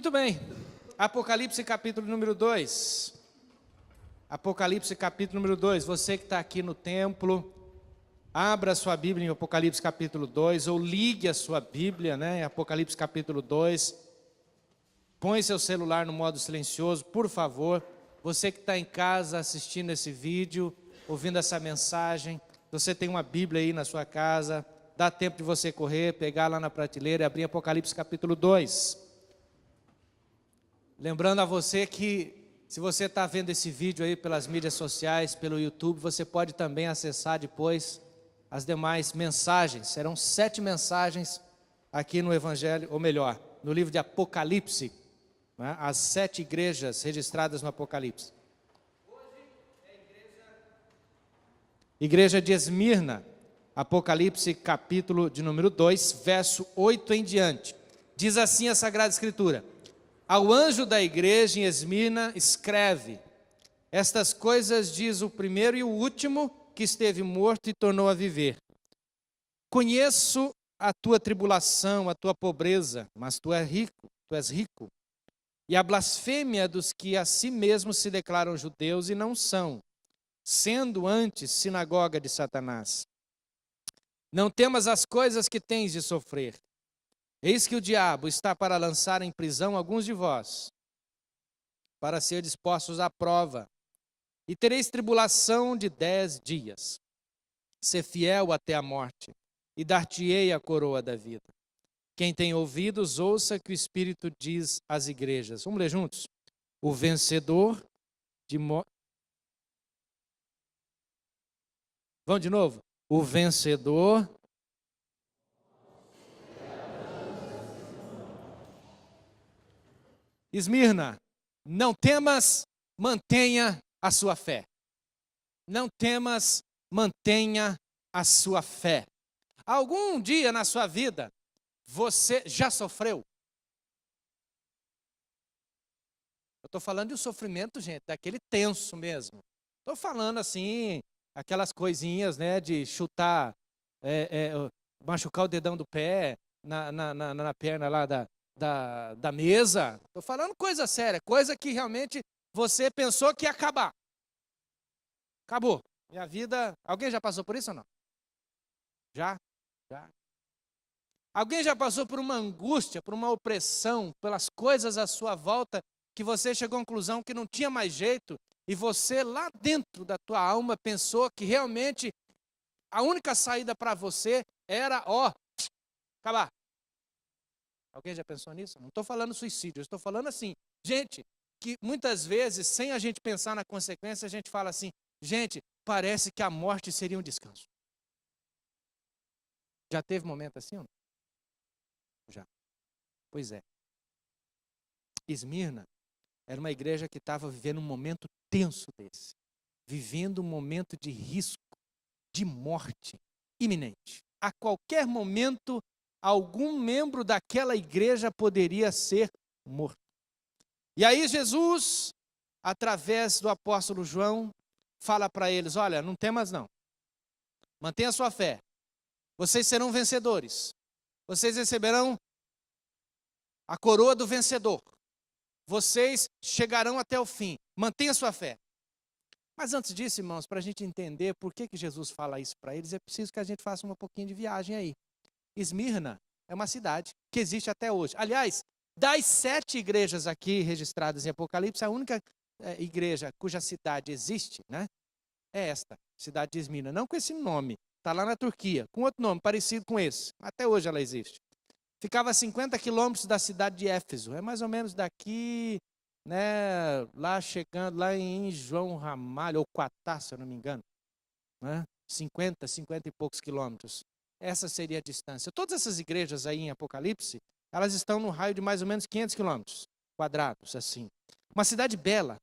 Muito bem, Apocalipse capítulo número 2. Apocalipse capítulo número 2. Você que está aqui no templo, abra a sua Bíblia em Apocalipse capítulo 2, ou ligue a sua Bíblia, em Apocalipse capítulo 2. Põe seu celular no modo silencioso, por favor. Você que está em casa assistindo esse vídeo, ouvindo essa mensagem, você tem uma Bíblia aí na sua casa, dá tempo de você correr, pegar lá na prateleira e abrir Apocalipse capítulo 2. Lembrando a você que, se você está vendo esse vídeo aí pelas mídias sociais, pelo YouTube, você pode também acessar depois as demais mensagens. Serão 7 mensagens aqui no Evangelho, ou melhor, no livro de Apocalipse, as 7 igrejas registradas no Apocalipse. Hoje é a igreja de Esmirna, Apocalipse capítulo de número 2, verso 8 em diante. Diz assim a Sagrada Escritura: ao anjo da igreja em Esmirna escreve: estas coisas diz o primeiro e o último que esteve morto e tornou a viver. Conheço a tua tribulação, a tua pobreza, mas tu és rico, e a blasfêmia dos que a si mesmos se declaram judeus e não são, sendo antes sinagoga de Satanás. Não temas as coisas que tens de sofrer. Eis que o diabo está para lançar em prisão alguns de vós, para ser dispostos à prova, e tereis tribulação de 10 dias. Sê fiel até a morte, e dar-te-ei a coroa da vida. Quem tem ouvidos, ouça que o Espírito diz às igrejas. Vamos ler juntos? O vencedor de morte. Vamos de novo? O vencedor. Esmirna, não temas, mantenha a sua fé. Não temas, mantenha a sua fé. Algum dia na sua vida, você já sofreu? Eu estou falando de um sofrimento, gente, daquele tenso mesmo. Estou falando assim, aquelas coisinhas, de chutar, machucar o dedão do pé na perna lá da mesa. Estou falando coisa séria, coisa que realmente você pensou que ia acabar. Acabou. Minha vida... Alguém já passou por isso ou não? Já? Alguém já passou por uma angústia, por uma opressão, pelas coisas à sua volta, que você chegou à conclusão que não tinha mais jeito, e você lá dentro da tua alma pensou que realmente a única saída para você era, acabar. Alguém já pensou nisso? Não estou falando suicídio, eu estou falando assim, gente, que muitas vezes, sem a gente pensar na consequência, a gente fala assim, gente, parece que a morte seria um descanso. Já teve momento assim ou não? Já. Pois é. Esmirna era uma igreja que estava vivendo um momento tenso desse. Vivendo um momento de risco, de morte iminente. A qualquer momento, algum membro daquela igreja poderia ser morto. E aí Jesus, através do apóstolo João, fala para eles: olha, não temas não. Mantenha a sua fé. Vocês serão vencedores. Vocês receberão a coroa do vencedor. Vocês chegarão até o fim. Mantenha a sua fé. Mas antes disso, irmãos, para a gente entender por que Jesus fala isso para eles, é preciso que a gente faça um pouquinho de viagem aí. Esmirna é uma cidade que existe até hoje. Aliás, das 7 igrejas aqui registradas em Apocalipse, a única igreja cuja cidade existe, é esta, cidade de Esmirna. Não com esse nome, está lá na Turquia, com outro nome parecido com esse. Até hoje ela existe. Ficava a 50 quilômetros da cidade de Éfeso. É mais ou menos daqui, lá chegando, lá em João Ramalho, ou Quatá, se eu não me engano. 50 e poucos quilômetros. Essa seria a distância. Todas essas igrejas aí em Apocalipse, elas estão no raio de mais ou menos 500 quilômetros quadrados, assim. Uma cidade bela,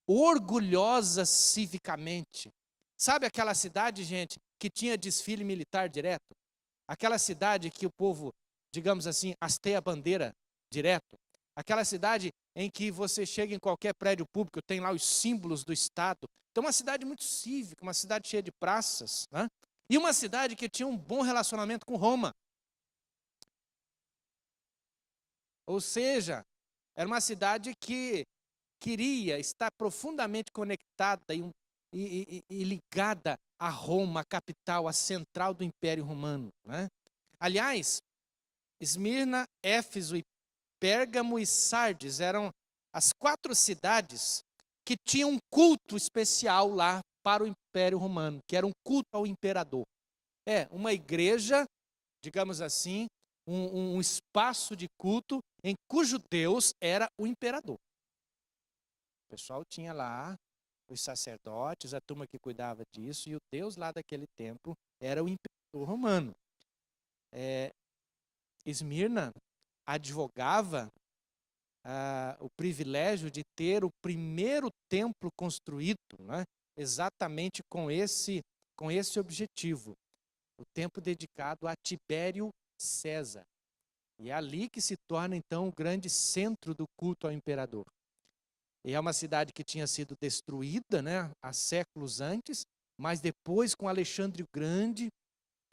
orgulhosa civicamente. Sabe aquela cidade, gente, que tinha desfile militar direto? Aquela cidade que o povo, digamos assim, hasteia a bandeira direto. Aquela cidade em que você chega em qualquer prédio público, tem lá os símbolos do Estado. Então, uma cidade muito cívica, uma cidade cheia de praças, E uma cidade que tinha um bom relacionamento com Roma. Ou seja, Era uma cidade que queria estar profundamente conectada e ligada a Roma, a capital, a central do Império Romano, né? Aliás, Esmirna, Éfeso, Pérgamo e Sardes eram as 4 cidades que tinham um culto especial lá para o Império Romano, que era um culto ao imperador. Uma igreja, digamos assim, um espaço de culto em cujo Deus era o imperador. O pessoal tinha lá os sacerdotes, a turma que cuidava disso, e o Deus lá daquele tempo era o imperador romano. Esmirna advogava o privilégio de ter o primeiro templo construído, né? Exatamente com esse objetivo. O templo dedicado a Tibério César. E é ali que se torna, então, o grande centro do culto ao imperador. E é uma cidade que tinha sido destruída, né, há séculos antes, mas depois, com Alexandre o Grande,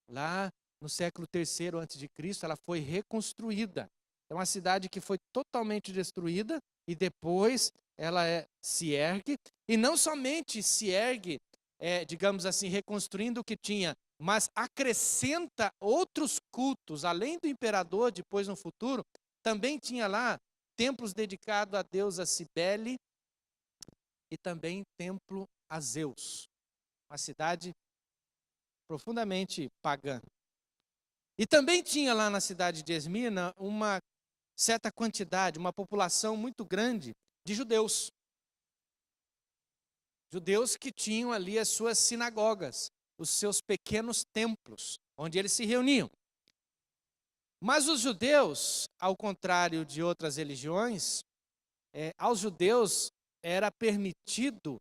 lá no século III a.C., ela foi reconstruída. É uma cidade que foi totalmente destruída e depois ela se ergue. E não somente se ergue, digamos assim, reconstruindo o que tinha, mas acrescenta outros cultos, além do imperador, depois no futuro, também tinha lá templos dedicados a deusa Cibele e também templo a Zeus. Uma cidade profundamente pagã. E também tinha lá na cidade de Esmirna uma certa quantidade, uma população muito grande de judeus. Judeus que tinham ali as suas sinagogas, os seus pequenos templos, onde eles se reuniam. Mas os judeus, ao contrário de outras religiões, aos judeus era permitido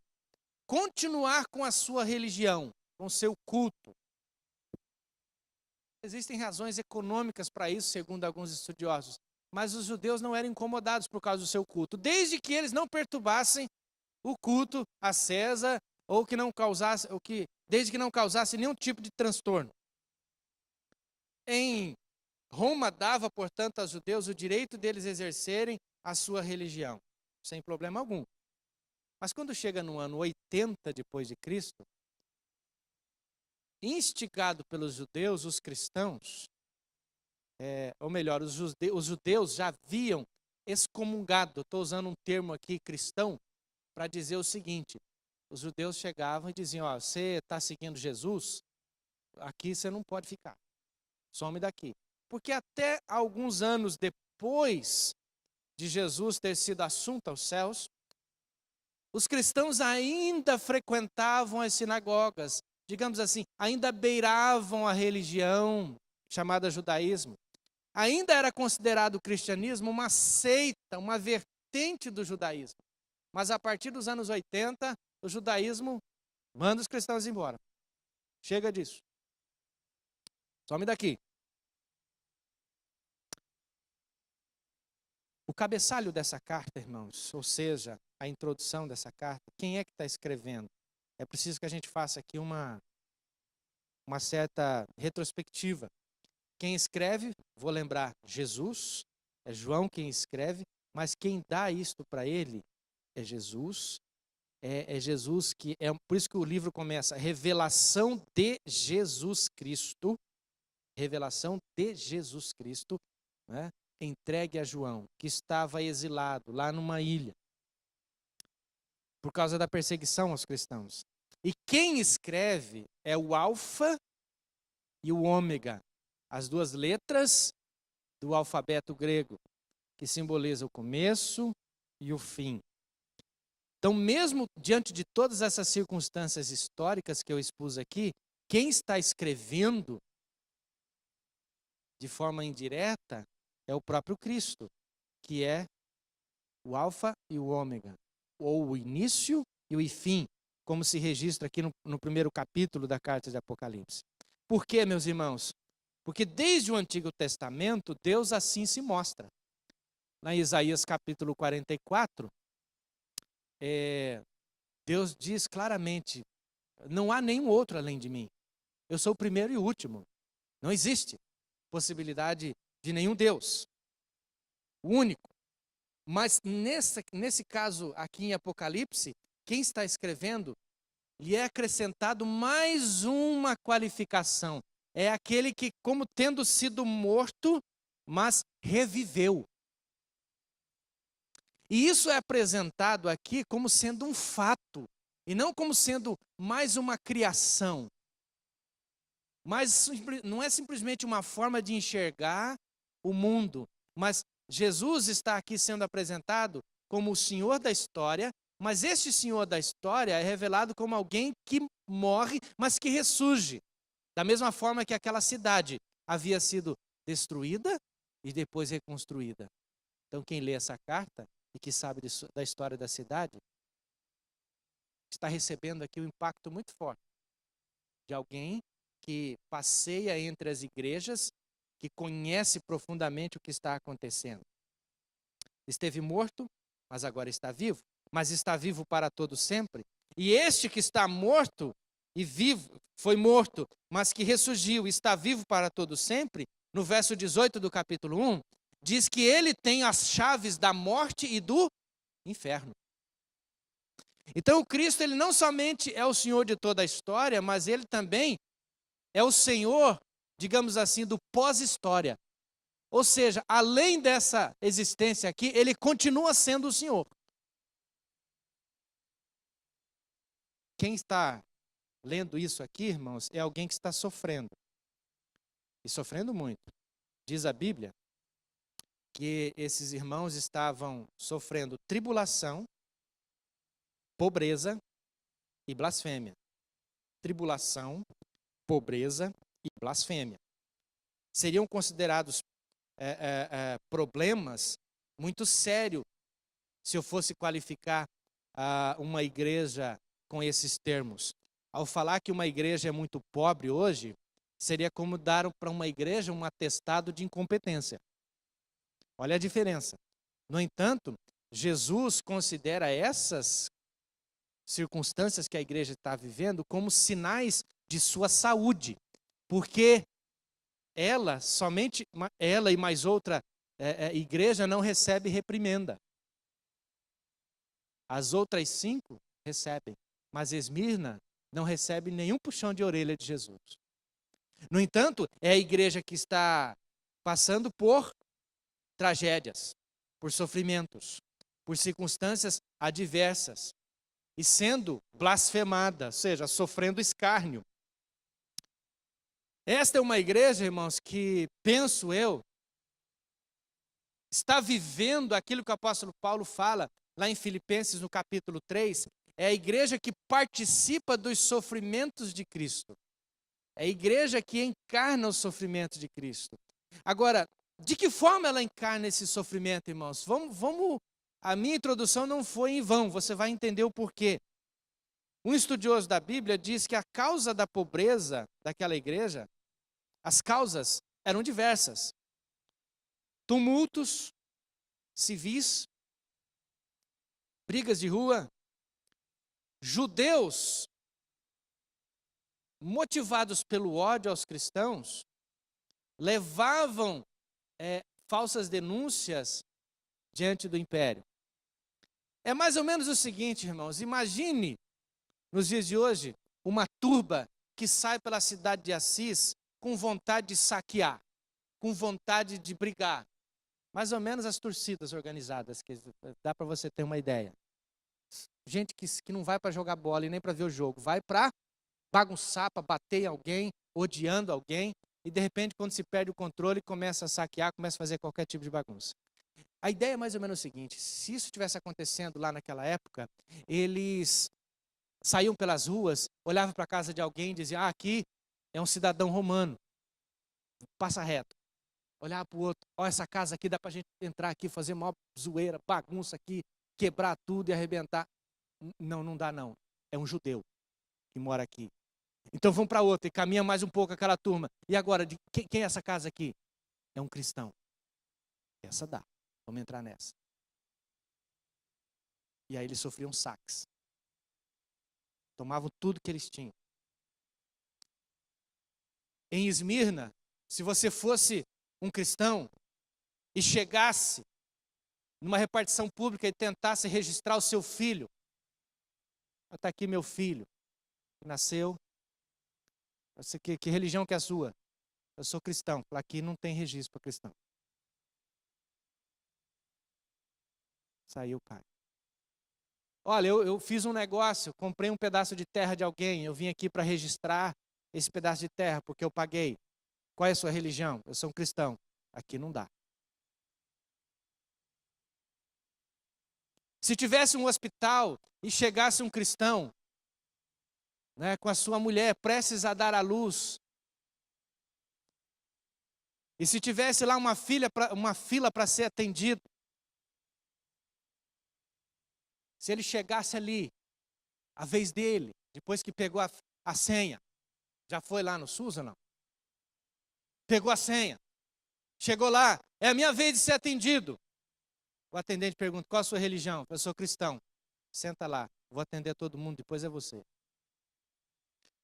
continuar com a sua religião, com o seu culto. Existem razões econômicas para isso, segundo alguns estudiosos, mas os judeus não eram incomodados por causa do seu culto, desde que eles não perturbassem o culto a César, ou que não causasse, desde que não causasse nenhum tipo de transtorno. Em Roma dava, portanto, aos judeus o direito deles exercerem a sua religião, sem problema algum. Mas quando chega no ano 80 depois de Cristo, instigado pelos judeus, os cristãos, ou melhor, os judeus já haviam excomungado, estou usando um termo aqui cristão, para dizer o seguinte: os judeus chegavam e diziam, você está seguindo Jesus, aqui você não pode ficar, some daqui. Porque até alguns anos depois de Jesus ter sido assunto aos céus, os cristãos ainda frequentavam as sinagogas, digamos assim, ainda beiravam a religião chamada judaísmo. Ainda era considerado o cristianismo uma seita, uma vertente do judaísmo. Mas a partir dos anos 80, o judaísmo manda os cristãos embora. Chega disso. Some daqui. O cabeçalho dessa carta, irmãos, ou seja, a introdução dessa carta, quem é que está escrevendo? É preciso que a gente faça aqui uma certa retrospectiva. Quem escreve, vou lembrar, Jesus, é João quem escreve, mas quem dá isto para ele é Jesus. É Jesus que, por isso que o livro começa, revelação de Jesus Cristo, revelação de Jesus Cristo, né? Entregue a João, que estava exilado lá numa ilha, por causa da perseguição aos cristãos. E quem escreve é o Alfa e o Ômega, as duas letras do alfabeto grego, que simboliza o começo e o fim. Então, mesmo diante de todas essas circunstâncias históricas que eu expus aqui, quem está escrevendo de forma indireta é o próprio Cristo, que é o Alfa e o Ômega, ou o início e o fim, como se registra aqui no primeiro capítulo da carta de Apocalipse. Por quê, meus irmãos? Porque desde o Antigo Testamento, Deus assim se mostra. Lá em Isaías capítulo 44, Deus diz claramente, não há nenhum outro além de mim. Eu sou o primeiro e o último. Não existe possibilidade de nenhum Deus. O único. Mas nesse caso aqui em Apocalipse, quem está escrevendo, lhe é acrescentado mais uma qualificação. É aquele que, como tendo sido morto, mas reviveu. E isso é apresentado aqui como sendo um fato, e não como sendo mais uma criação. Mas não é simplesmente uma forma de enxergar o mundo, mas Jesus está aqui sendo apresentado como o Senhor da história, mas este Senhor da história é revelado como alguém que morre, mas que ressurge. Da mesma forma que aquela cidade havia sido destruída e depois reconstruída. Então quem lê essa carta e que sabe da história da cidade, está recebendo aqui um impacto muito forte de alguém que passeia entre as igrejas, que conhece profundamente o que está acontecendo. Esteve morto, mas agora está vivo, mas está vivo para todo sempre. E este que está morto e vivo, foi morto, mas que ressurgiu, está vivo para todo sempre, no verso 18 do capítulo 1, diz que ele tem as chaves da morte e do inferno. Então o Cristo, ele não somente é o Senhor de toda a história, mas ele também é o Senhor, digamos assim, do pós-história. Ou seja, além dessa existência aqui, ele continua sendo o Senhor. Quem está lendo isso aqui, irmãos, é alguém que está sofrendo. E sofrendo muito. Diz a Bíblia que esses irmãos estavam sofrendo tribulação, pobreza e blasfêmia. Tribulação, pobreza e blasfêmia. Seriam considerados problemas muito sérios se eu fosse qualificar uma igreja com esses termos. Ao falar que uma igreja é muito pobre hoje, seria como dar para uma igreja um atestado de incompetência. Olha a diferença. No entanto, Jesus considera essas circunstâncias que a igreja está vivendo como sinais de sua saúde, porque somente ela e mais outra igreja não recebe reprimenda. As outras 5 recebem, mas Esmirna não recebe nenhum puxão de orelha de Jesus. No entanto, é a igreja que está passando por tragédias, por sofrimentos, por circunstâncias adversas, e sendo blasfemada, ou seja, sofrendo escárnio. Esta é uma igreja, irmãos, que, penso eu, está vivendo aquilo que o apóstolo Paulo fala lá em Filipenses, no capítulo 3, é a igreja que participa dos sofrimentos de Cristo. É a igreja que encarna os sofrimentos de Cristo. Agora, de que forma ela encarna esse sofrimento, irmãos? A minha introdução não foi em vão, você vai entender o porquê. Um estudioso da Bíblia diz que a causa da pobreza daquela igreja, as causas eram diversas. Tumultos civis, brigas de rua, judeus motivados pelo ódio aos cristãos, levavam falsas denúncias diante do império. É mais ou menos o seguinte, irmãos, imagine, nos dias de hoje, uma turba que sai pela cidade de Assis com vontade de saquear, com vontade de brigar. Mais ou menos as torcidas organizadas, que dá para você ter uma ideia. Gente que não vai para jogar bola e nem para ver o jogo, vai para bagunçar, para bater em alguém, odiando alguém, e de repente, quando se perde o controle, começa a saquear, começa a fazer qualquer tipo de bagunça. A ideia é mais ou menos o seguinte: se isso estivesse acontecendo lá naquela época, eles saíam pelas ruas, olhavam para a casa de alguém e diziam: aqui é um cidadão romano, passa reto. Olhava para o outro: ó, essa casa aqui dá para a gente entrar aqui, fazer uma zoeira, bagunça aqui, quebrar tudo e arrebentar. Não, não dá não, é um judeu que mora aqui. Então vamos para outra e caminha mais um pouco aquela turma. E agora, quem é essa casa aqui? É um cristão. Essa dá, vamos entrar nessa. E aí eles sofriam saques. Tomavam tudo que eles tinham. Em Esmirna, se você fosse um cristão e chegasse numa repartição pública e tentasse registrar o seu filho. Está aqui meu filho, nasceu. Que religião que é a sua? Eu sou cristão. Aqui não tem registro para cristão. Saiu o pai. Olha, eu fiz um negócio, comprei um pedaço de terra de alguém, eu vim aqui para registrar esse pedaço de terra, porque eu paguei. Qual é a sua religião? Eu sou um cristão. Aqui não dá. Se tivesse um hospital e chegasse um cristão, né, com a sua mulher prestes a dar à luz, e se tivesse lá uma fila para ser atendido, se ele chegasse ali, a vez dele, depois que pegou a senha, já foi lá no SUS ou não? Pegou a senha, chegou lá, é a minha vez de ser atendido. O atendente pergunta, qual a sua religião? Eu sou cristão. Senta lá, vou atender todo mundo, depois é você.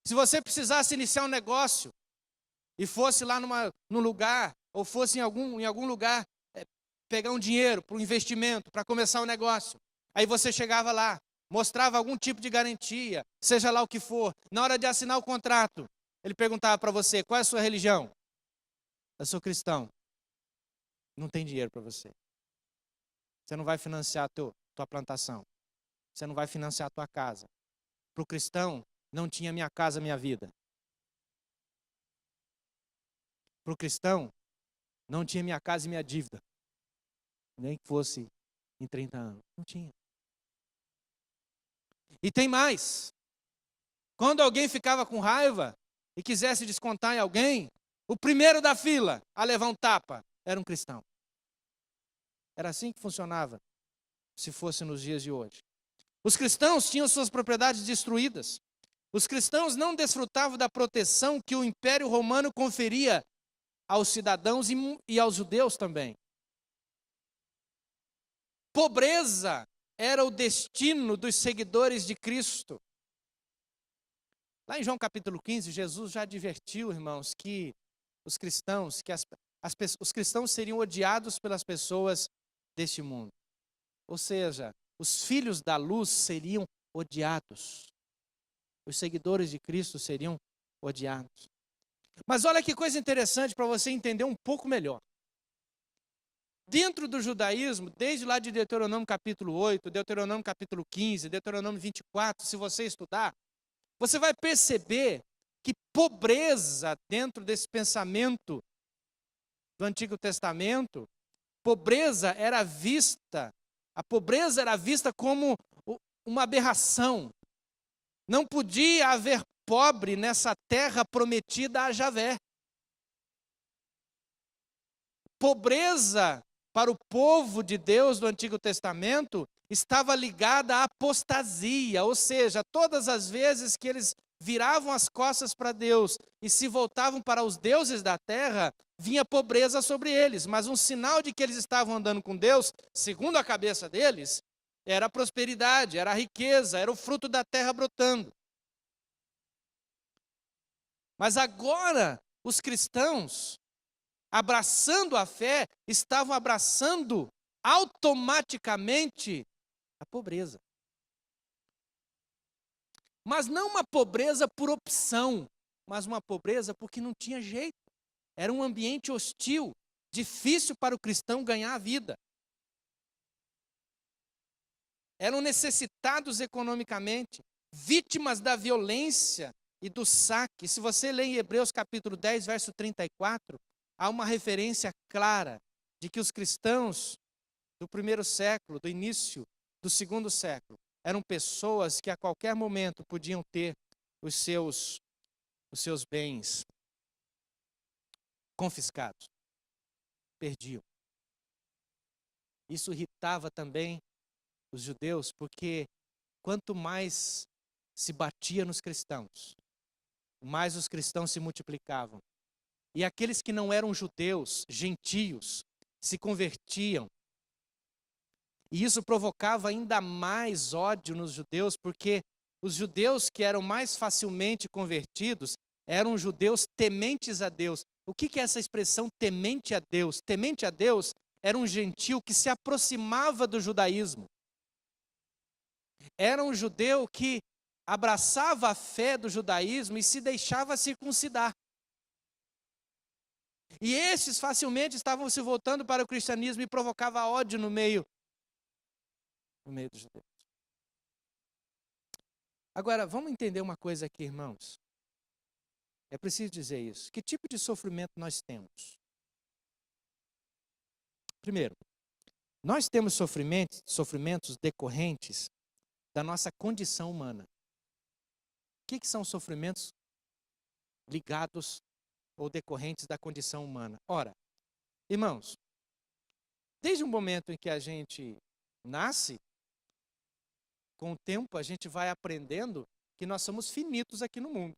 Se você precisasse iniciar um negócio, e fosse lá num lugar, ou fosse em algum lugar, pegar um dinheiro para um investimento, para começar um negócio, aí você chegava lá, mostrava algum tipo de garantia, seja lá o que for, na hora de assinar o contrato, ele perguntava para você, qual é a sua religião? Eu sou cristão. Não tem dinheiro para você. Você não vai financiar a tua plantação. Você não vai financiar a tua casa. Para o cristão, não tinha minha casa, minha vida. Para o cristão, não tinha minha casa e minha dívida. Nem que fosse em 30 anos. Não tinha. E tem mais. Quando alguém ficava com raiva e quisesse descontar em alguém, o primeiro da fila a levar um tapa era um cristão. Era assim que funcionava, se fosse nos dias de hoje. Os cristãos tinham suas propriedades destruídas. Os cristãos não desfrutavam da proteção que o Império Romano conferia aos cidadãos e aos judeus também. Pobreza era o destino dos seguidores de Cristo. Lá em João capítulo 15, Jesus já advertiu, irmãos, que os cristãos, os cristãos seriam odiados pelas pessoas deste mundo. Ou seja, os filhos da luz seriam odiados. Os seguidores de Cristo seriam odiados. Mas olha que coisa interessante para você entender um pouco melhor. Dentro do judaísmo, desde lá de Deuteronômio capítulo 8, Deuteronômio capítulo 15, Deuteronômio 24, se você estudar, você vai perceber que pobreza dentro desse pensamento do Antigo Testamento, a pobreza era vista como uma aberração. Não podia haver pobre nessa terra prometida a Javé. Pobreza para o povo de Deus do Antigo Testamento estava ligada à apostasia, ou seja, todas as vezes que eles viravam as costas para Deus e se voltavam para os deuses da terra, vinha pobreza sobre eles, mas um sinal de que eles estavam andando com Deus, segundo a cabeça deles, era a prosperidade, era a riqueza, era o fruto da terra brotando. Mas agora, os cristãos, abraçando a fé, estavam abraçando automaticamente a pobreza. Mas não uma pobreza por opção, mas uma pobreza porque não tinha jeito. Era um ambiente hostil, difícil para o cristão ganhar a vida. Eram necessitados economicamente, vítimas da violência e do saque. Se você ler em Hebreus capítulo 10, verso 34, há uma referência clara de que os cristãos do primeiro século, do início do segundo século, eram pessoas que a qualquer momento podiam ter os seus bens confiscados, perdiam. Isso irritava também os judeus, porque quanto mais se batia nos cristãos, mais os cristãos se multiplicavam. E aqueles que não eram judeus, gentios, se convertiam. E isso provocava ainda mais ódio nos judeus, porque os judeus que eram mais facilmente convertidos eram judeus tementes a Deus. O que é essa expressão temente a Deus? Temente a Deus era um gentil que se aproximava do judaísmo. Era um judeu que abraçava a fé do judaísmo e se deixava circuncidar. E esses facilmente estavam se voltando para o cristianismo e provocava ódio no meio dos judeus. Agora, vamos entender uma coisa aqui, irmãos. É preciso dizer isso. Que tipo de sofrimento nós temos? Primeiro, nós temos sofrimentos decorrentes da nossa condição humana. O que são sofrimentos ligados ou decorrentes da condição humana? Ora, irmãos, desde o momento em que a gente nasce, com o tempo a gente vai aprendendo que nós somos finitos aqui no mundo.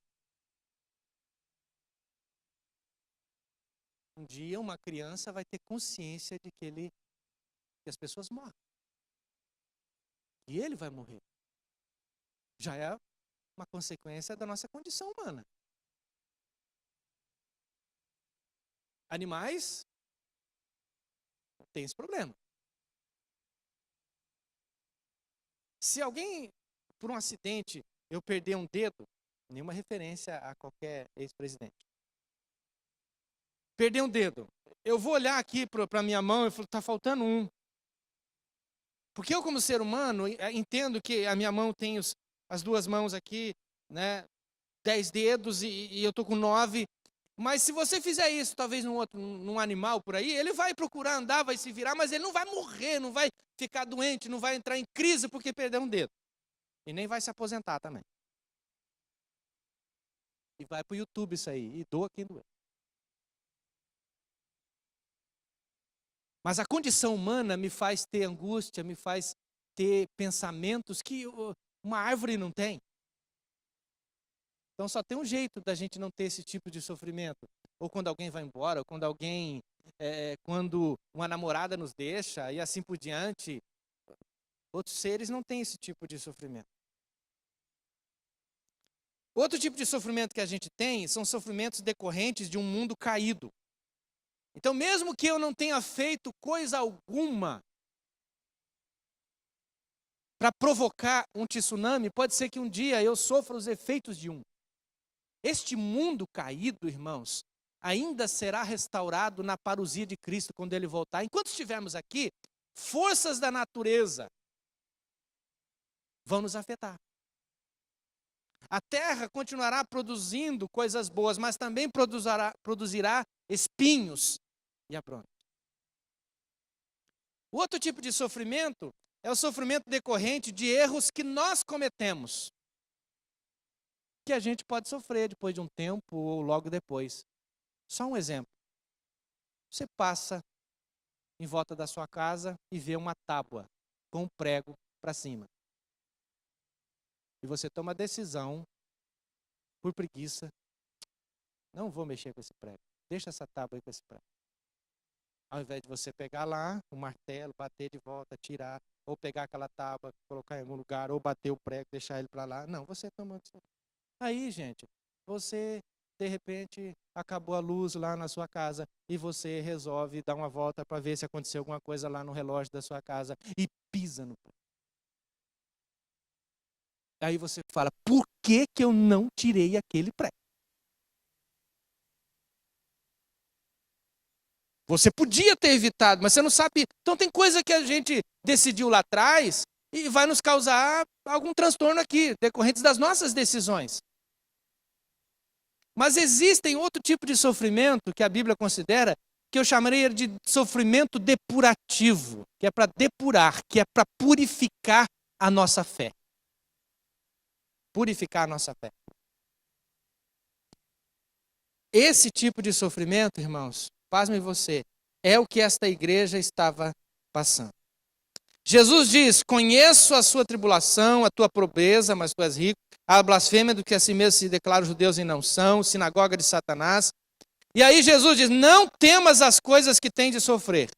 Um dia uma criança vai ter consciência de que as pessoas morrem. E ele vai morrer. Já é uma consequência da nossa condição humana. Animais têm esse problema. Se alguém, por um acidente, eu perder um dedo, nenhuma referência a qualquer ex-presidente. Perder um dedo. Eu vou olhar aqui para a minha mão e falo, está faltando um. Porque eu, como ser humano, entendo que a minha mão tem as duas mãos aqui, né, 10 dedos e eu estou com 9. Mas se você fizer isso, talvez num animal por aí, ele vai procurar andar, vai se virar, mas ele não vai morrer, não vai ficar doente, não vai entrar em crise porque perdeu um dedo. E nem vai se aposentar também. E vai para o YouTube isso aí, e doa quem doer. Mas a condição humana me faz ter angústia, me faz ter pensamentos que uma árvore não tem. Então só tem um jeito da gente não ter esse tipo de sofrimento. Ou quando alguém vai embora, ou quando quando uma namorada nos deixa, e assim por diante. Outros seres não têm esse tipo de sofrimento. Outro tipo de sofrimento que a gente tem são sofrimentos decorrentes de um mundo caído. Então, mesmo que eu não tenha feito coisa alguma para provocar um tsunami, pode ser que um dia eu sofra os efeitos de um. Este mundo caído, irmãos, ainda será restaurado na parousia de Cristo quando Ele voltar. Enquanto estivermos aqui, forças da natureza vão nos afetar. A terra continuará produzindo coisas boas, mas também produzirá espinhos. E pronto. O outro tipo de sofrimento é o sofrimento decorrente de erros que nós cometemos, que a gente pode sofrer depois de um tempo ou logo depois. Só um exemplo. Você passa em volta da sua casa e vê uma tábua com um prego para cima. E você toma a decisão, por preguiça, não vou mexer com esse prego. Deixa essa tábua aí com esse prego. Ao invés de você pegar lá, o martelo, bater de volta, tirar, ou pegar aquela tábua, colocar em algum lugar, ou bater o prego, deixar ele para lá. Não, você toma. Aí, gente, você, de repente, acabou a luz lá na sua casa e você resolve dar uma volta para ver se aconteceu alguma coisa lá no relógio da sua casa e pisa no prego. Aí você fala, por que eu não tirei aquele prego? Você podia ter evitado, mas você não sabe. Então tem coisa que a gente decidiu lá atrás e vai nos causar algum transtorno aqui, decorrentes das nossas decisões. Mas existem outro tipo de sofrimento que a Bíblia considera, que eu chamaria de sofrimento depurativo, que é para depurar, que é para purificar a nossa fé. Purificar a nossa fé. Esse tipo de sofrimento, irmãos, pasme você, é o que esta igreja estava passando. Jesus diz, conheço a sua tribulação, a tua pobreza, mas tu és rico, a blasfêmia do que a si mesmo se declara judeus e não são, sinagoga de Satanás. E aí Jesus diz, não temas as coisas que tem de sofrer.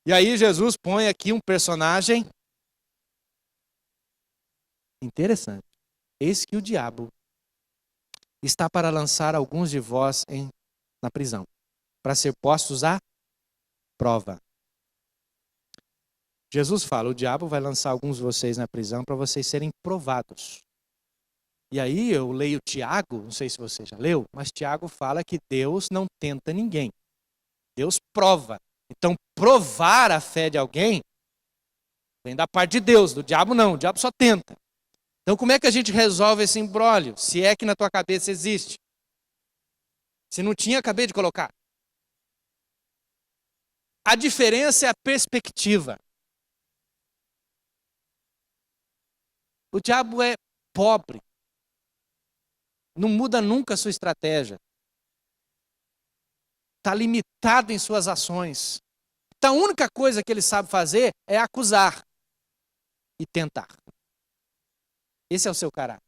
E aí Jesus põe aqui um personagem interessante. Eis que o diabo está para lançar alguns de vós na prisão, para ser postos à prova. Jesus fala, o diabo vai lançar alguns de vocês na prisão para vocês serem provados. E aí eu leio Tiago, não sei se você já leu, mas Tiago fala que Deus não tenta ninguém. Deus prova. Então, provar a fé de alguém vem da parte de Deus, do diabo não, o diabo só tenta. Então, como é que a gente resolve esse imbróglio? Se é que na tua cabeça existe. Se não tinha, acabei de colocar. A diferença é a perspectiva. O diabo é pobre. Não muda nunca a sua estratégia. Está limitado em suas ações. Então, a única coisa que ele sabe fazer é acusar e tentar. Esse é o seu caráter.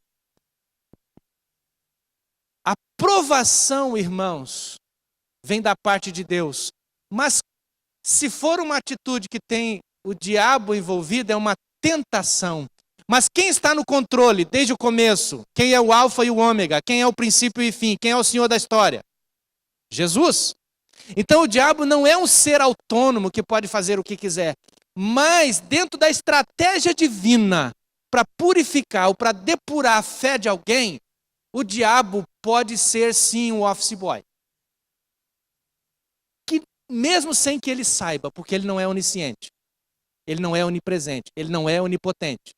A provação, irmãos, vem da parte de Deus. Mas se for uma atitude que tem o diabo envolvido, é uma tentação. Mas quem está no controle desde o começo? Quem é o alfa e o ômega? Quem é o princípio e fim? Quem é o Senhor da história? Jesus. Então o diabo não é um ser autônomo que pode fazer o que quiser. Mas dentro da estratégia divina, para purificar ou para depurar a fé de alguém, o diabo pode ser sim um office boy. Que mesmo sem que ele saiba, porque ele não é onisciente, ele não é onipresente, ele não é onipotente.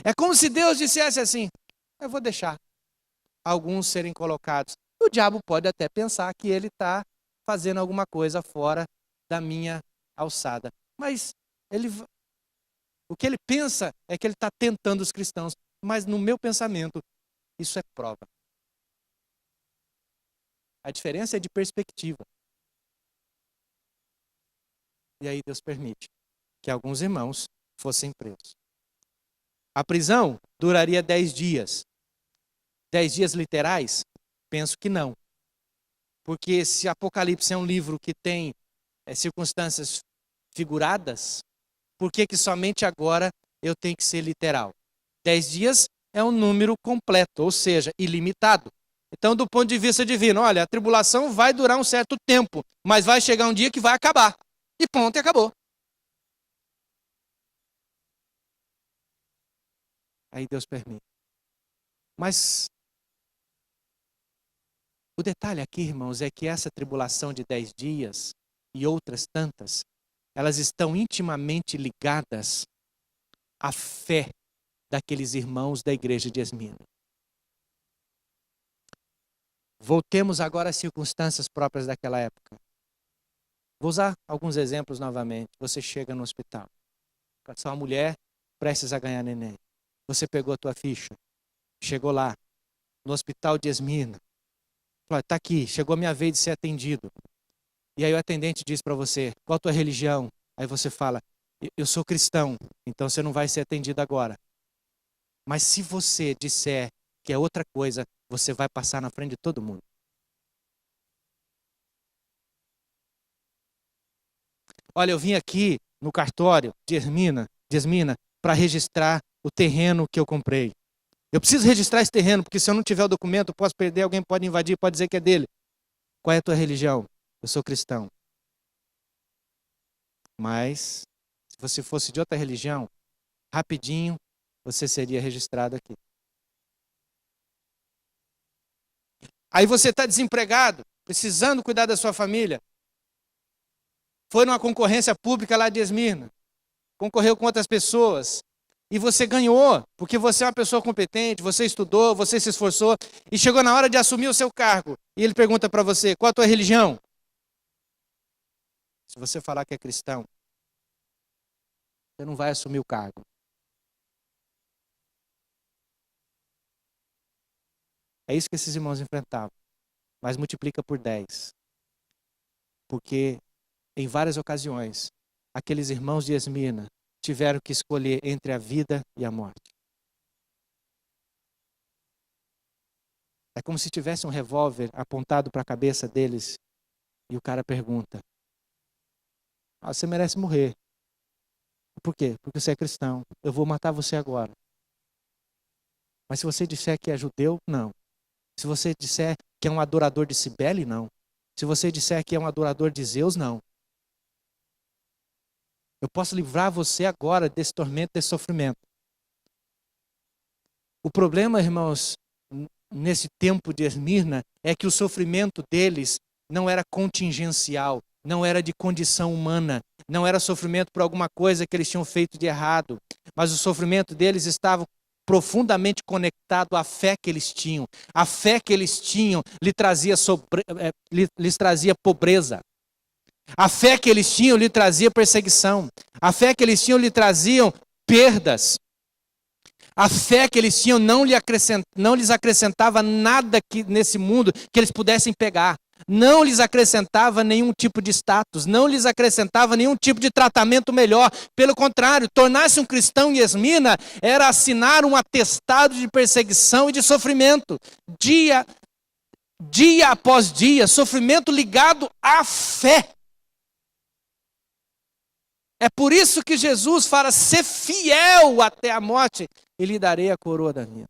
É como se Deus dissesse assim, eu vou deixar alguns serem colocados. O diabo pode até pensar que ele está fazendo alguma coisa fora da minha alçada. Mas o que ele pensa é que ele está tentando os cristãos. Mas no meu pensamento, isso é prova. A diferença é de perspectiva. E aí Deus permite que alguns irmãos fossem presos. A prisão duraria 10 dias. 10 dias literais? Penso que não. Porque se Apocalipse é um livro que tem circunstâncias figuradas, por que somente agora eu tenho que ser literal? 10 dias é um número completo, ou seja, ilimitado. Então, do ponto de vista divino, olha, a tribulação vai durar um certo tempo, mas vai chegar um dia que vai acabar. E pronto, e acabou. Aí Deus permite. Mas o detalhe aqui, irmãos, é que essa tribulação de 10 dias e outras tantas, elas estão intimamente ligadas à fé daqueles irmãos da igreja de Esmirna. Voltemos agora às circunstâncias próprias daquela época. Vou usar alguns exemplos novamente. Você chega no hospital. Pode ser uma mulher prestes a ganhar neném. Você pegou a tua ficha. Chegou lá, no hospital de Esmirna. Está aqui, chegou a minha vez de ser atendido. E aí o atendente diz para você, qual a tua religião? Aí você fala, eu sou cristão, então você não vai ser atendido agora. Mas se você disser que é outra coisa, você vai passar na frente de todo mundo. Olha, eu vim aqui no cartório de Esmirna para registrar o terreno que eu comprei. Eu preciso registrar esse terreno, porque se eu não tiver o documento, eu posso perder, alguém pode invadir, pode dizer que é dele. Qual é a tua religião? Eu sou cristão. Mas, se você fosse de outra religião, rapidinho, você seria registrado aqui. Aí você está desempregado, precisando cuidar da sua família. Foi numa concorrência pública lá de Esmirna. Concorreu com outras pessoas. E você ganhou, porque você é uma pessoa competente, você estudou, você se esforçou. E chegou na hora de assumir o seu cargo. E ele pergunta para você, qual a tua religião? Se você falar que é cristão, você não vai assumir o cargo. É isso que esses irmãos enfrentavam. Mas multiplica por 10. Porque em várias ocasiões, aqueles irmãos de Esmirna tiveram que escolher entre a vida e a morte. É como se tivesse um revólver apontado para a cabeça deles e o cara pergunta, você merece morrer. Por quê? Porque você é cristão. Eu vou matar você agora. Mas se você disser que é judeu, não. Se você disser que é um adorador de Cibele, não. Se você disser que é um adorador de Zeus, não. Eu posso livrar você agora desse tormento, desse sofrimento. O problema, irmãos, nesse tempo de Esmirna, é que o sofrimento deles não era contingencial, não era de condição humana, não era sofrimento por alguma coisa que eles tinham feito de errado, mas o sofrimento deles estava profundamente conectado à fé que eles tinham. A fé que eles tinham lhes trazia pobreza. A fé que eles tinham lhe trazia perseguição. A fé que eles tinham lhe traziam perdas. A fé que eles tinham não lhes acrescentava nada nesse mundo que eles pudessem pegar. Não lhes acrescentava nenhum tipo de status, não lhes acrescentava nenhum tipo de tratamento melhor. Pelo contrário, tornar-se um cristão em Esmirna era assinar um atestado de perseguição e de sofrimento. Dia após dia, sofrimento ligado à fé. É por isso que Jesus fala, ser fiel até a morte, e lhe darei a coroa da vida.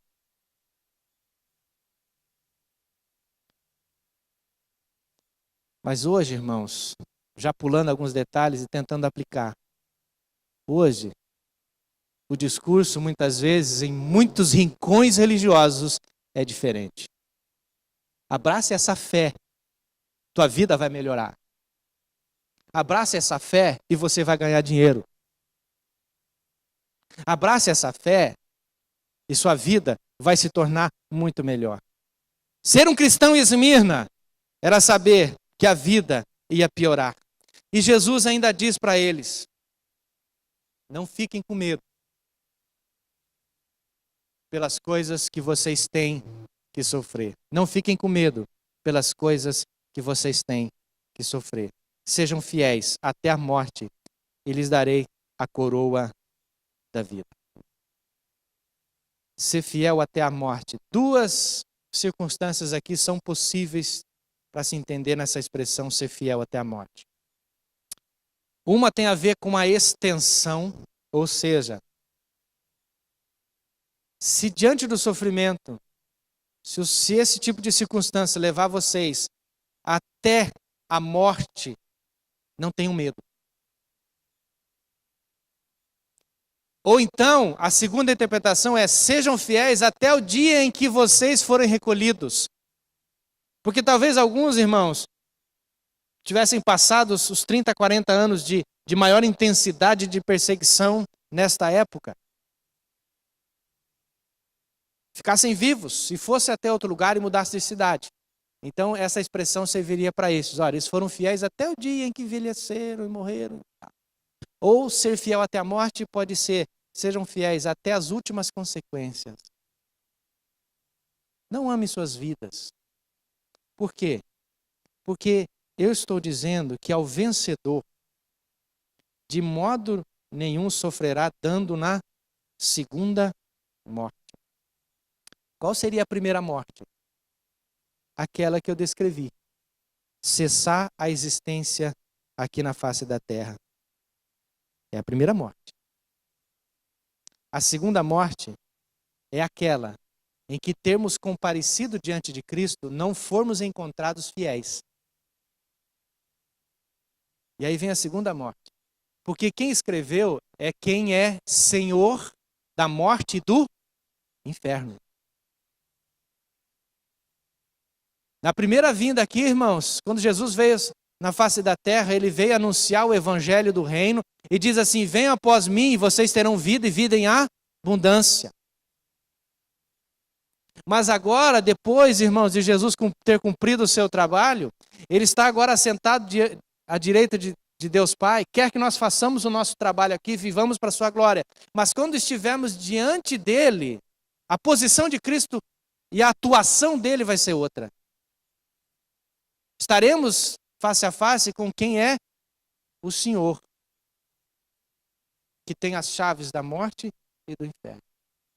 Mas hoje, irmãos, já pulando alguns detalhes e tentando aplicar, hoje, o discurso muitas vezes, em muitos rincões religiosos, é diferente. Abrace essa fé, tua vida vai melhorar. Abrace essa fé e você vai ganhar dinheiro. Abrace essa fé e sua vida vai se tornar muito melhor. Ser um cristão em Esmirna era saber que a vida ia piorar. E Jesus ainda diz para eles, não fiquem com medo pelas coisas que vocês têm que sofrer. Não fiquem com medo pelas coisas que vocês têm que sofrer. Sejam fiéis até a morte e lhes darei a coroa da vida. Ser fiel até a morte. Duas circunstâncias aqui são possíveis para se entender nessa expressão ser fiel até a morte. Uma tem a ver com a extensão, ou seja, se diante do sofrimento, se esse tipo de circunstância levar vocês até a morte, não tenham medo. Ou então, a segunda interpretação é, sejam fiéis até o dia em que vocês forem recolhidos. Porque talvez alguns irmãos tivessem passado os 30, 40 anos de maior intensidade de perseguição nesta época. Ficassem vivos, se fosse até outro lugar e mudasse de cidade. Então essa expressão serviria para esses. Olha, eles foram fiéis até o dia em que envelheceram e morreram. Ou ser fiel até a morte pode ser, sejam fiéis até as últimas consequências. Não ame suas vidas. Por quê? Porque eu estou dizendo que ao vencedor, de modo nenhum sofrerá dando na segunda morte. Qual seria a primeira morte? Aquela que eu descrevi. Cessar a existência aqui na face da terra. É a primeira morte. A segunda morte é aquela em que termos comparecido diante de Cristo, não formos encontrados fiéis. E aí vem a segunda morte. Porque quem escreveu é quem é Senhor da morte e do inferno. Na primeira vinda aqui, irmãos, quando Jesus veio na face da terra, ele veio anunciar o evangelho do reino e diz assim, venham após mim e vocês terão vida e vida em abundância. Mas agora, depois, irmãos, de Jesus ter cumprido o seu trabalho, ele está agora sentado à direita de Deus Pai, quer que nós façamos o nosso trabalho aqui, vivamos para a sua glória. Mas quando estivermos diante dele, a posição de Cristo e a atuação dele vai ser outra. Estaremos face a face com quem é o Senhor, que tem as chaves da morte e do inferno.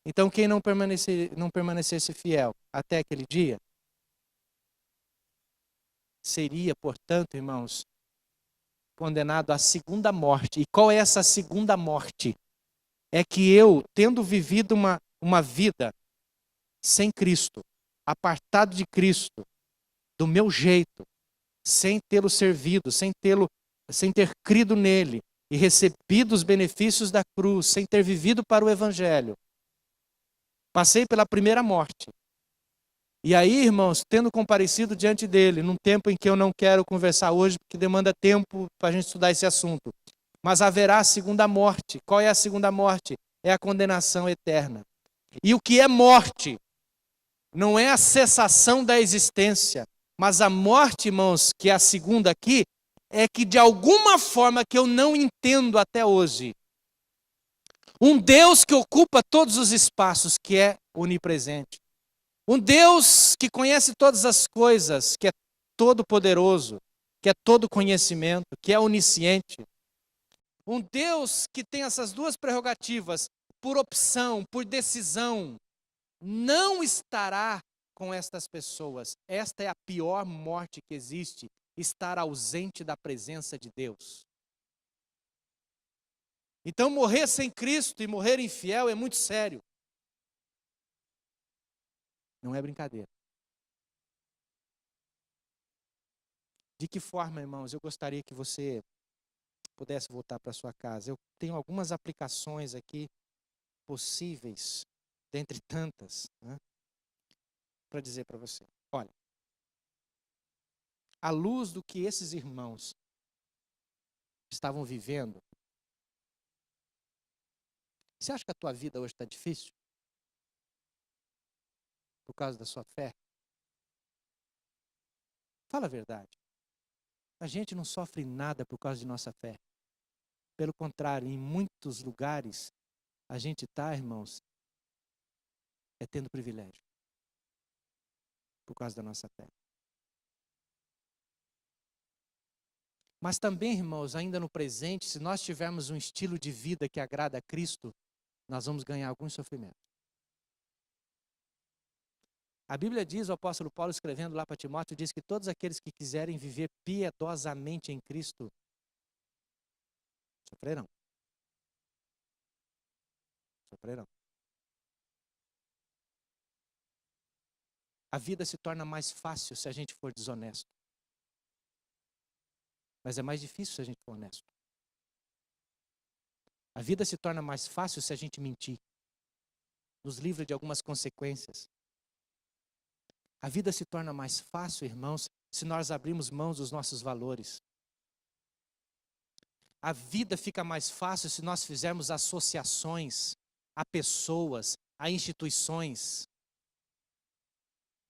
Então, quem não permanecesse fiel até aquele dia, seria, portanto, irmãos, condenado à segunda morte. E qual é essa segunda morte? É que eu, tendo vivido uma vida sem Cristo, apartado de Cristo, do meu jeito, sem tê-lo servido, sem ter crido nele, e recebido os benefícios da cruz, sem ter vivido para o Evangelho, passei pela primeira morte. E aí, irmãos, tendo comparecido diante dele, num tempo em que eu não quero conversar hoje, porque demanda tempo para a gente estudar esse assunto. Mas haverá a segunda morte. Qual é a segunda morte? É a condenação eterna. E o que é morte? Não é a cessação da existência, mas a morte, irmãos, que é a segunda aqui, é que de alguma forma que eu não entendo até hoje, um Deus que ocupa todos os espaços, que é onipresente, um Deus que conhece todas as coisas, que é todo poderoso, que é todo conhecimento, que é onisciente, um Deus que tem essas duas prerrogativas, por opção, por decisão, não estará com estas pessoas. Esta é a pior morte que existe, estar ausente da presença de Deus. Então morrer sem Cristo e morrer infiel é muito sério. Não é brincadeira. De que forma, irmãos, eu gostaria que você pudesse voltar para sua casa. Eu tenho algumas aplicações aqui possíveis, dentre tantas, né, para dizer para você. Olha, à luz do que esses irmãos estavam vivendo, você acha que a tua vida hoje está difícil? Por causa da sua fé? Fala a verdade. A gente não sofre nada por causa de nossa fé. Pelo contrário, em muitos lugares, a gente está, irmãos, tendo privilégio. Por causa da nossa fé. Mas também, irmãos, ainda no presente, se nós tivermos um estilo de vida que agrada a Cristo, nós vamos ganhar algum sofrimento. A Bíblia diz, o apóstolo Paulo escrevendo lá para Timóteo, diz que todos aqueles que quiserem viver piedosamente em Cristo, sofrerão. Sofrerão. A vida se torna mais fácil se a gente for desonesto. Mas é mais difícil se a gente for honesto. A vida se torna mais fácil se a gente mentir. Nos livra de algumas consequências. A vida se torna mais fácil, irmãos, se nós abrirmos mãos dos nossos valores. A vida fica mais fácil se nós fizermos associações a pessoas, a instituições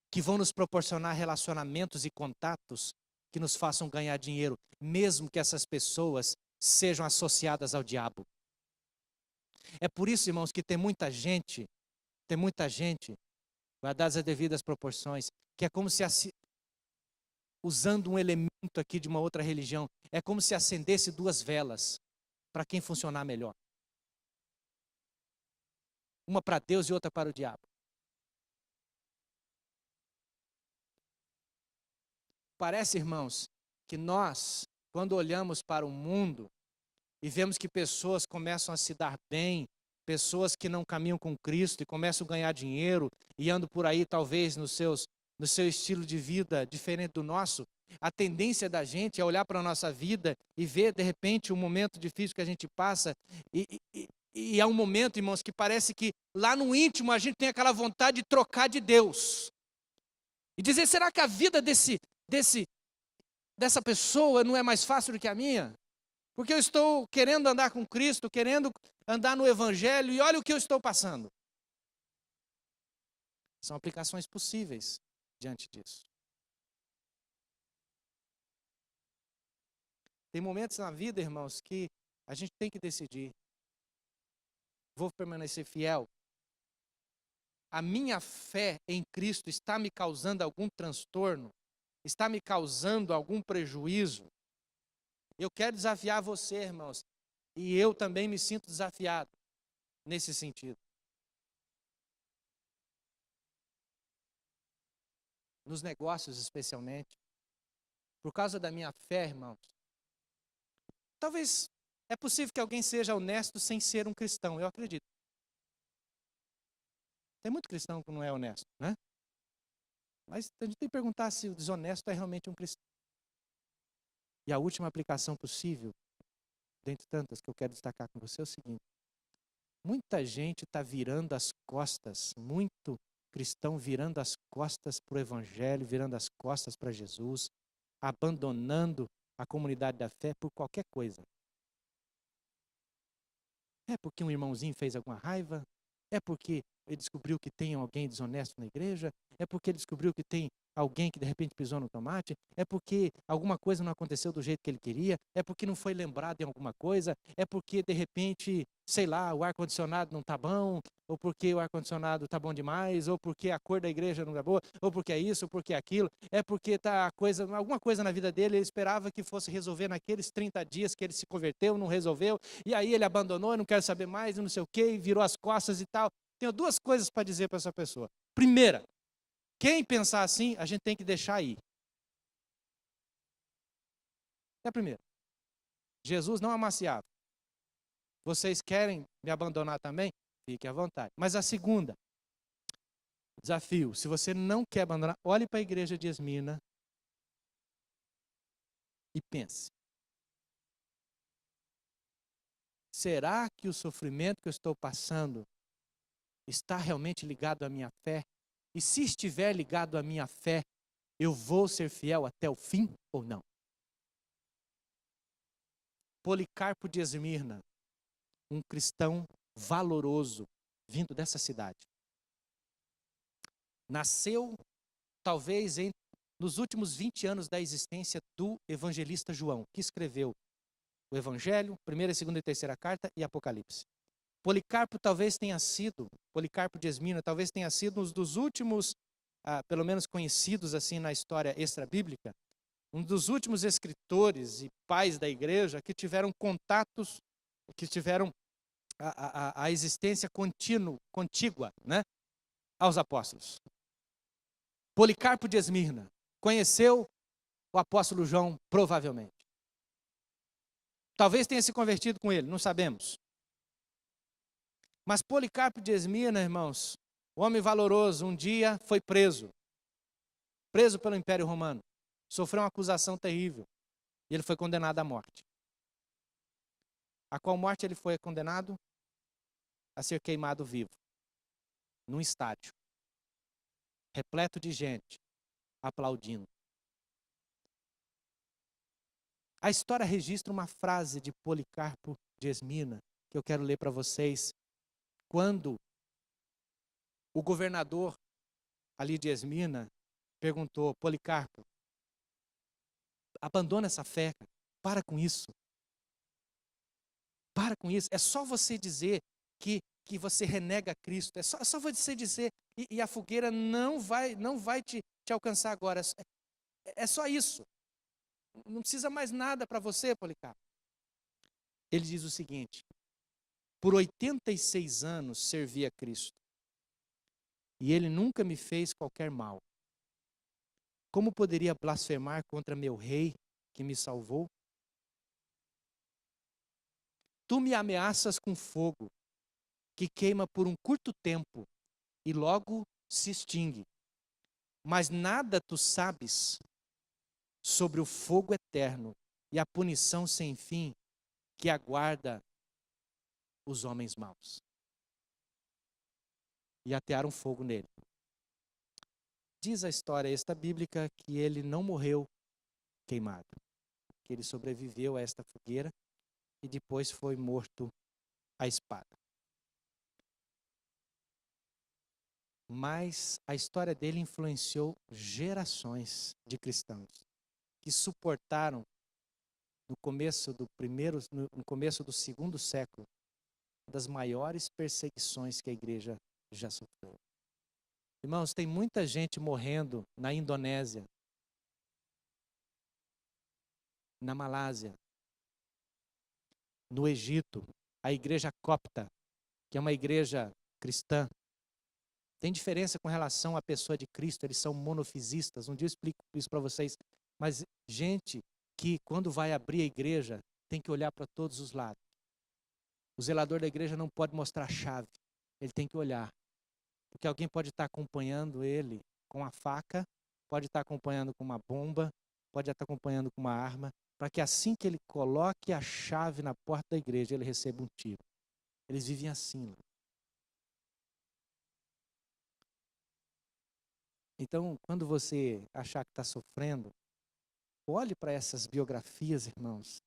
que vão nos proporcionar relacionamentos e contatos que nos façam ganhar dinheiro, mesmo que essas pessoas sejam associadas ao diabo. É por isso, irmãos, que tem muita gente, guardadas as devidas proporções, que é como se, usando um elemento aqui de uma outra religião, é como se acendesse duas velas, para quem funcionar melhor. Uma para Deus e outra para o diabo. Parece, irmãos, que nós, quando olhamos para o mundo e vemos que pessoas começam a se dar bem, pessoas que não caminham com Cristo e começam a ganhar dinheiro e andam por aí talvez no seu estilo de vida diferente do nosso, a tendência da gente é olhar para a nossa vida e ver de repente um momento difícil que a gente passa e é um momento, irmãos, que parece que lá no íntimo a gente tem aquela vontade de trocar de Deus. E dizer, será que a vida dessa pessoa não é mais fácil do que a minha? Porque eu estou querendo andar com Cristo, querendo andar no Evangelho, e olha o que eu estou passando. São aplicações possíveis diante disso. Tem momentos na vida, irmãos, que a gente tem que decidir. Vou permanecer fiel? A minha fé em Cristo está me causando algum transtorno? Está me causando algum prejuízo? Eu quero desafiar você, irmãos, e eu também me sinto desafiado nesse sentido. Nos negócios, especialmente, por causa da minha fé, irmãos. Talvez é possível que alguém seja honesto sem ser um cristão, eu acredito. Tem muito cristão que não é honesto, né? Mas a gente tem que perguntar se o desonesto é realmente um cristão. E a última aplicação possível dentre tantas que eu quero destacar com você, é o seguinte: muita gente está virando as costas, muito cristão virando as costas para o Evangelho, virando as costas para Jesus, abandonando a comunidade da fé por qualquer coisa. É porque um irmãozinho fez alguma raiva? É porque ele descobriu que tem alguém desonesto na igreja? É porque ele descobriu que tem alguém que de repente pisou no tomate? É porque alguma coisa não aconteceu do jeito que ele queria? É porque não foi lembrado em alguma coisa? É porque de repente, sei lá, o ar-condicionado não está bom? Ou porque o ar-condicionado está bom demais? Ou porque a cor da igreja não é boa? Ou porque é isso, ou porque é aquilo? É porque tá alguma coisa na vida dele, ele esperava que fosse resolver naqueles 30 dias que ele se converteu, não resolveu, e aí ele abandonou, não quer saber mais, não sei o quê, virou as costas e tal. Tenho duas coisas para dizer para essa pessoa. Primeira, quem pensar assim, a gente tem que deixar ir. É a primeira. Jesus não amaciava. Vocês querem me abandonar também? Fique à vontade. Mas a segunda, desafio, se você não quer abandonar, olhe para a igreja de Esmirna e pense. Será que o sofrimento que eu estou passando está realmente ligado à minha fé? E se estiver ligado à minha fé, eu vou ser fiel até o fim ou não? Policarpo de Esmirna, um cristão valoroso, vindo dessa cidade. Nasceu, talvez, nos últimos 20 anos da existência do evangelista João, que escreveu o Evangelho, primeira, segunda e terceira carta e Apocalipse. Policarpo Policarpo de Esmirna talvez tenha sido um dos últimos, pelo menos conhecidos assim na história extra-bíblica, um dos últimos escritores e pais da igreja que tiveram contatos, que tiveram a existência contígua, né, aos apóstolos. Policarpo de Esmirna conheceu o apóstolo João, provavelmente. Talvez tenha se convertido com ele, não sabemos. Mas Policarpo de Esmirna, irmãos, homem valoroso, um dia foi preso pelo Império Romano. Sofreu uma acusação terrível e ele foi condenado à morte. A qual morte ele foi condenado? A ser queimado vivo, num estádio, repleto de gente, aplaudindo. A história registra uma frase de Policarpo de Esmirna, que eu quero ler para vocês, quando o governador ali de Esmirna perguntou: Policarpo, abandona essa fé, para com isso. Para com isso, é só você dizer que você renega Cristo, é só você dizer, e a fogueira não vai te alcançar agora, é só isso, não precisa mais nada para você, Policarpo. Ele diz o seguinte: por 86 anos servi a Cristo, e Ele nunca me fez qualquer mal. Como poderia blasfemar contra meu rei que me salvou? Tu me ameaças com fogo, que queima por um curto tempo e logo se extingue. Mas nada tu sabes sobre o fogo eterno e a punição sem fim que aguarda os homens maus. E atearam fogo nele. Diz a história esta bíblica que ele não morreu queimado, que ele sobreviveu a esta fogueira e depois foi morto à espada. Mas a história dele influenciou gerações de cristãos que suportaram no começo do segundo século das maiores perseguições que a igreja já sofreu. Irmãos, tem muita gente morrendo na Indonésia, na Malásia, no Egito, a igreja copta, que é uma igreja cristã. Tem diferença com relação à pessoa de Cristo, eles são monofisistas. Um dia eu explico isso para vocês. Mas gente que quando vai abrir a igreja tem que olhar para todos os lados. O zelador da igreja não pode mostrar a chave, ele tem que olhar. Porque alguém pode estar acompanhando ele com a faca, pode estar acompanhando com uma bomba, pode estar acompanhando com uma arma, para que assim que ele coloque a chave na porta da igreja, ele receba um tiro. Eles vivem assim lá. Então, quando você achar que está sofrendo, olhe para essas biografias, irmãos,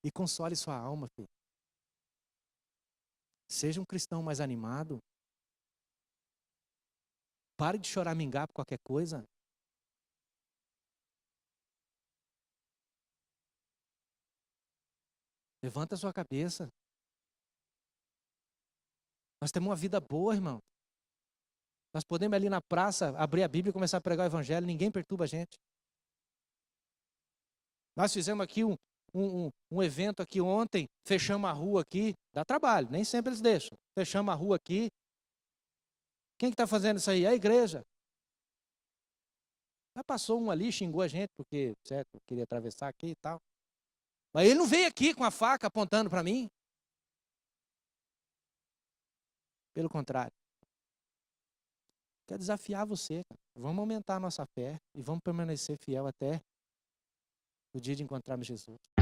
e console sua alma, filho. Seja um cristão mais animado. Pare de choramingar por qualquer coisa. Levanta a sua cabeça. Nós temos uma vida boa, irmão. Nós podemos ir ali na praça, abrir a Bíblia e começar a pregar o Evangelho. Ninguém perturba a gente. Nós fizemos aqui um evento aqui ontem. Fechamos a rua aqui. Dá trabalho, nem sempre eles deixam. Fechamos a rua aqui. Quem que está fazendo isso aí? A igreja. Já passou um ali, xingou a gente, porque, certo, queria atravessar aqui e tal. Mas ele não veio aqui com a faca apontando para mim. Pelo contrário. Quero desafiar você, cara. Vamos aumentar a nossa fé e vamos permanecer fiel até o dia de encontrarmos Jesus.